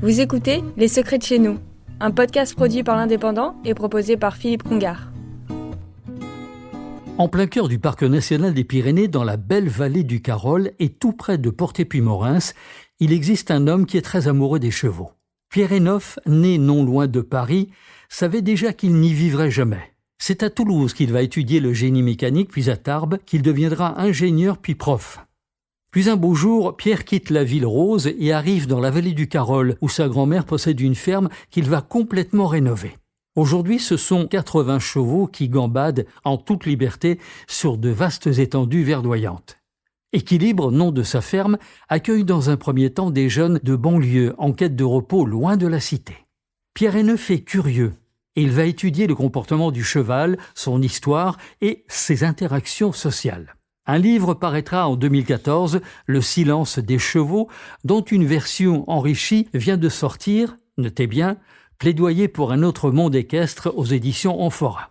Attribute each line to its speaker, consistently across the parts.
Speaker 1: Vous écoutez Les Secrets de chez nous, un podcast produit par l'Indépendant et proposé par Philippe Congar.
Speaker 2: En plein cœur du parc national des Pyrénées, dans la belle vallée du Carol et tout près de Portet-Puymorens, il existe un homme qui est très amoureux des chevaux. Pierre Hénoff, né non loin de Paris, savait déjà qu'il n'y vivrait jamais. C'est à Toulouse qu'il va étudier le génie mécanique, puis à Tarbes qu'il deviendra ingénieur puis prof. Puis un beau jour, Pierre quitte la ville rose et arrive dans la vallée du Carol, où sa grand-mère possède une ferme qu'il va complètement rénover. Aujourd'hui, ce sont 80 chevaux qui gambadent en toute liberté sur de vastes étendues verdoyantes. Équilibre, nom de sa ferme, accueille dans un premier temps des jeunes de banlieue en quête de repos loin de la cité. Pierre Hénoff est curieux et il va étudier le comportement du cheval, son histoire et ses interactions sociales. Un livre paraîtra en 2014, Le silence des chevaux, dont une version enrichie vient de sortir, notez bien, Plaidoyer pour un autre monde équestre aux éditions Amphora.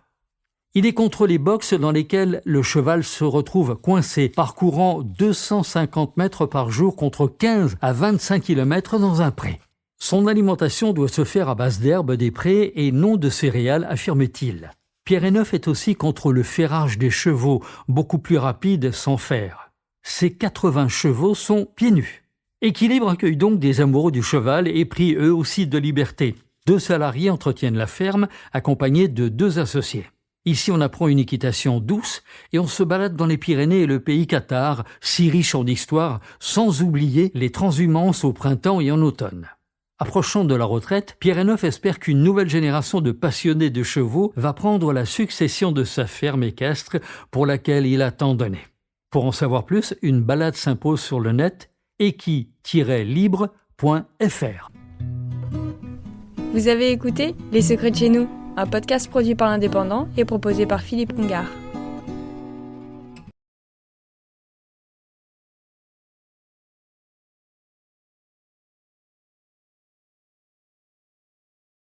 Speaker 2: Il est contre les boxes dans lesquelles le cheval se retrouve coincé, parcourant 250 mètres par jour contre 15 à 25 km dans un pré. Son alimentation doit se faire à base d'herbes des prés et non de céréales, affirme-t-il. Pierre Hénoff est aussi contre le ferrage des chevaux, beaucoup plus rapide sans fer. Ces 80 chevaux sont pieds nus. Équilibre accueille donc des amoureux du cheval et pris eux aussi de liberté. 2 salariés entretiennent la ferme, accompagnés de 2 associés. Ici, on apprend une équitation douce et on se balade dans les Pyrénées et le pays cathare, si riche en histoire, sans oublier les transhumances au printemps et en automne. Approchant de la retraite, Pierre Hénoff espère qu'une nouvelle génération de passionnés de chevaux va prendre la succession de sa ferme équestre pour laquelle il a tant donné. Pour en savoir plus, une balade s'impose sur le net equi-libre.fr.
Speaker 1: Vous avez écouté Les Secrets de chez nous, un podcast produit par l'Indépendant et proposé par Philippe Congar.